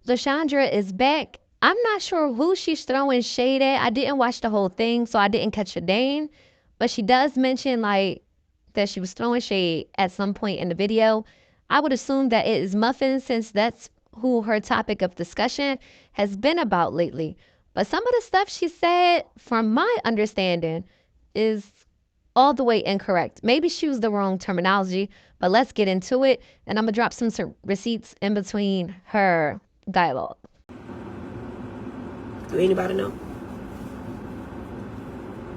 Lashanda is back. I'm not sure who she's throwing shade at. I didn't watch the whole thing, so I didn't catch her name. But she does mention like that she was throwing shade at some point in the video. I would assume that it is Muffin since that's who her topic of discussion has been about lately. But some of the stuff she said, from my understanding, is all the way incorrect. Maybe she used the wrong terminology, but let's get into it. And I'm going to drop some receipts in between her dialogue. Do anybody know?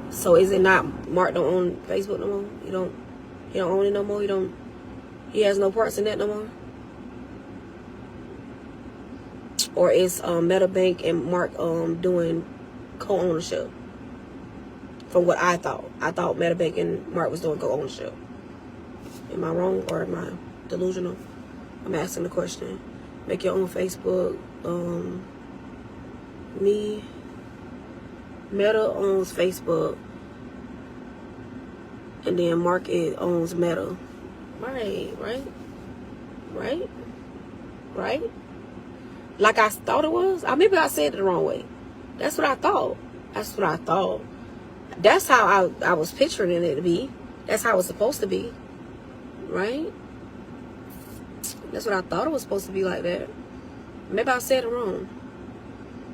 So is it not Mark don't own Facebook no more? He don't own it no more? He has no parts in that no more? Or is MetaBank and Mark doing co-ownership? From what I thought. I thought MetaBank and Mark was doing co-ownership. Am I wrong or am I delusional? I'm asking the question. Make your own Facebook. Meta owns Facebook. And then Mark owns Meta. Right? Like I thought it was? Maybe I said it the wrong way. That's what I thought. That's how I was picturing it to be. That's how it was supposed to be. Right? That's what I thought it was supposed to be like that. Maybe I said it wrong.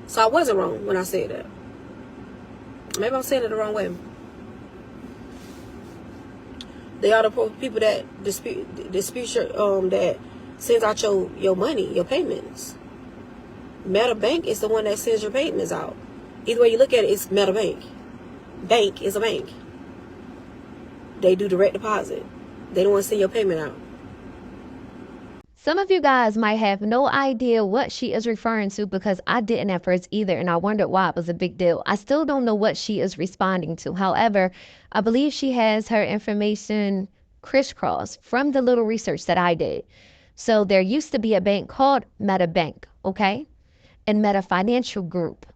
So I wasn't wrong when I said that. Maybe I'm saying it the wrong way. They are the people that dispute your, that sends out your money, your payments. MetaBank is the one that sends your payments out. Either way you look at it, it's MetaBank. Bank is a bank. They do direct deposit. They don't want to send your payment out. Some of you guys might have no idea what she is referring to because I didn't at first either, and I wondered why it was a big deal. I still don't know what she is responding to. However, I believe she has her information crisscrossed from the little research that I did. So there used to be a bank called MetaBank, okay? And Meta Financial Group,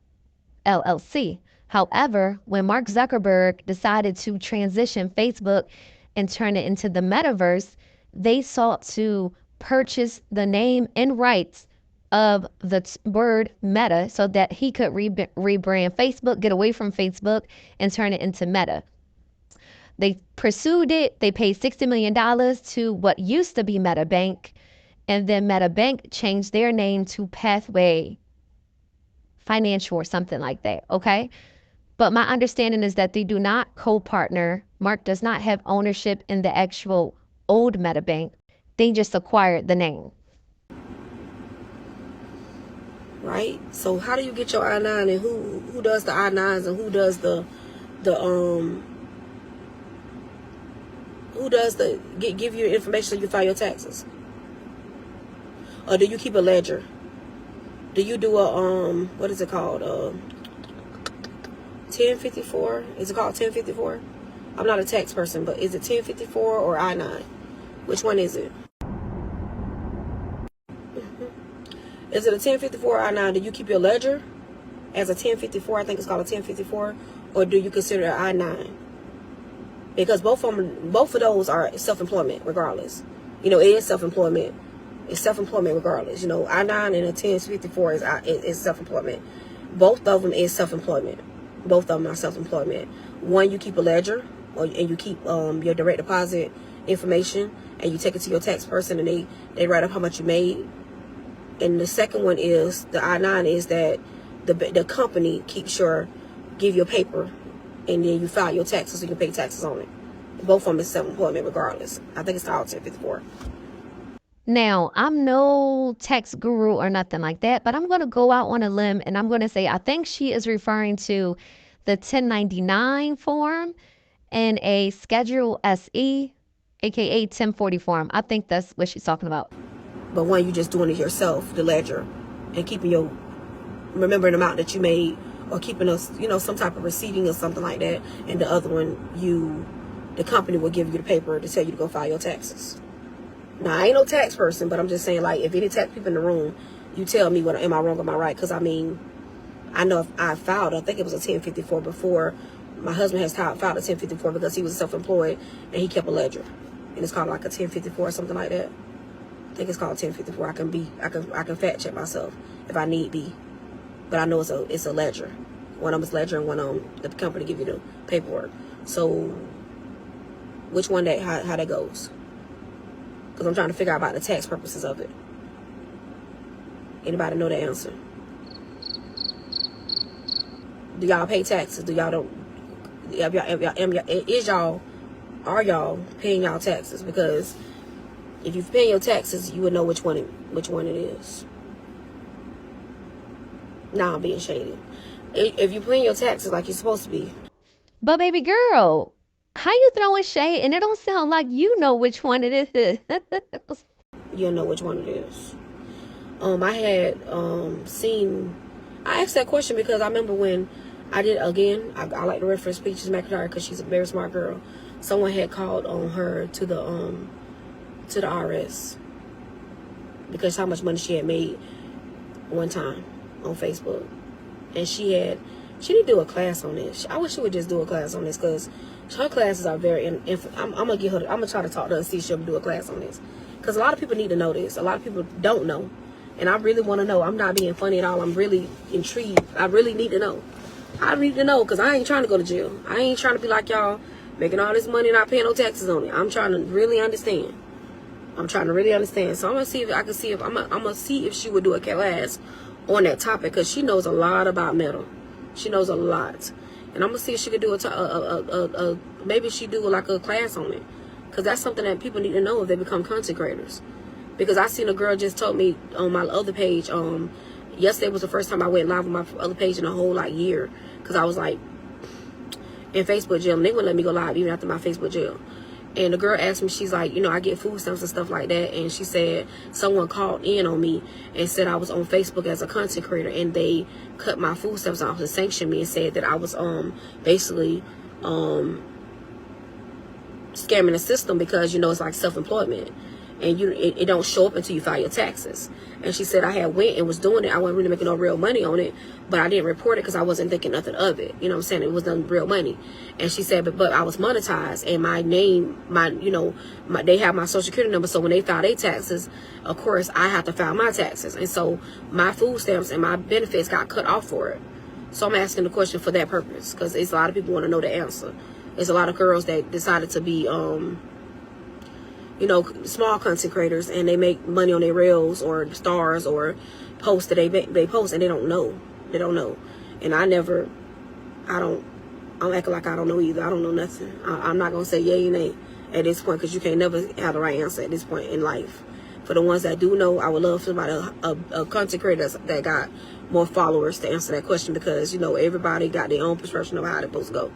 LLC. However, when Mark Zuckerberg decided to transition Facebook and turn it into the metaverse, they sought to purchase the name and rights of the word Meta so that he could rebrand Facebook, get away from Facebook, and turn it into Meta. They pursued it. They paid $60 million to what used to be MetaBank, and then MetaBank changed their name to Pathway Financial or something like that, okay? But my understanding is that they do not co-partner. Mark does not have ownership in the actual old MetaBank. They just acquired the name. Right? So how do you get your I-9 and who does the I-9s and who does give you information so you file your taxes? Or do you keep a ledger? Do you do a what is it called? 1054? Is it called 1054? I'm not a tax person, but is it 1054 or I-9? Which one is it? Is it a 1054 or I-9? Do you keep your ledger as a 1054? I think it's called a 1054. Or do you consider it I-9? Because both of those are self-employment regardless. You know, it is self-employment. It's self-employment regardless. You know, I-9 and a 1054 is self-employment. Both of them is self-employment. Both of them are self-employment. One, you keep a ledger, and you keep your direct deposit information, and you take it to your tax person, and they write up how much you made. And the second one is the I-9 is that the company give you a paper, and then you file your taxes, so you can pay taxes on it. Both of them is self-employment regardless. I think it's called 1054. Now, I'm no tax guru or nothing like that, but I'm going to go out on a limb and I'm going to say I think she is referring to the 1099 form and a Schedule SE, aka 1040 form. I think that's what she's talking about. But one, you just doing it yourself, the ledger, and keeping remembering the amount that you made, or keeping some type of receipting or something like that. And the other one, the company will give you the paper to tell you to go file your taxes. Now, I ain't no tax person, but I'm just saying, like, if any tax people in the room, you tell me am I wrong or am I right? Because, I mean, I know if I filed, I think it was a 1054 before. My husband has filed a 1054 because he was self-employed and he kept a ledger. And it's called like a 1054 or something like that. I think it's called 1054. I can fact check myself if I need be. But I know it's a ledger. One of them is ledger and one the company give you the paperwork. So which one how that goes? Because I'm trying to figure out about the tax purposes of it. Anybody know the answer? Do y'all pay taxes? Do y'all don't? Are y'all paying y'all taxes? Because if you're paying your taxes, you would know which one it is. Now I'm being shady. If you're paying your taxes like you're supposed to be. But baby girl, how you throwing shade and it don't sound like you know which one it is? You don't know which one it is. I had seen. I asked that question because I remember when I did again. I like to reference Peaches McIntyre because she's a very smart girl. Someone had called on her to the IRS because how much money she had made one time on Facebook, and she need to do a class on this. I wish she would just do a class on this because her classes are very. I'm gonna get her. I'm gonna try to talk to her and see if she'll do a class on this because a lot of people need to know this. A lot of people don't know. And I really want to know. I'm not being funny at all. I'm really intrigued. I really need to know. I need to know because I ain't trying to go to jail. I ain't trying to be like y'all making all this money and not paying no taxes on it. I'm trying to really understand. So I'm gonna see if I can see if I'm gonna see if she would do a class on that topic because she knows a lot about metal. She knows a lot, and I'm gonna see if she could do maybe she do like a class on it because that's something that people need to know if they become content creators. Because I seen a girl just told me on my other page, yesterday was the first time I went live on my other page in a whole year. Because I was like in Facebook jail and they wouldn't let me go live even after my Facebook jail. And the girl asked me, she's like, I get food stamps and stuff like that. And she said someone called in on me and said I was on Facebook as a content creator and they cut my food stamps off and sanctioned me and said that I was basically scamming the system because it's like self-employment. And it don't show up until you file your taxes. And she said I had went and was doing it. I wasn't really making no real money on it, but I didn't report it because I wasn't thinking nothing of it. You know what I'm saying? It wasn't real money. And she said, but I was monetized, and my name, they have my social security number. So when they file their taxes, of course I have to file my taxes, and so my food stamps and my benefits got cut off for it. So I'm asking the question for that purpose because it's a lot of people want to know the answer. There's a lot of girls that decided to be small content creators and they make money on their reels or stars or posts that they post and they don't know. And I'm acting like I don't know either. I don't know nothing. I'm not going to say yay and nay at this point because you can't never have the right answer at this point in life. For the ones that do know, I would love somebody, a content creator that got more followers to answer that question because, everybody got their own perception of how they're supposed to go.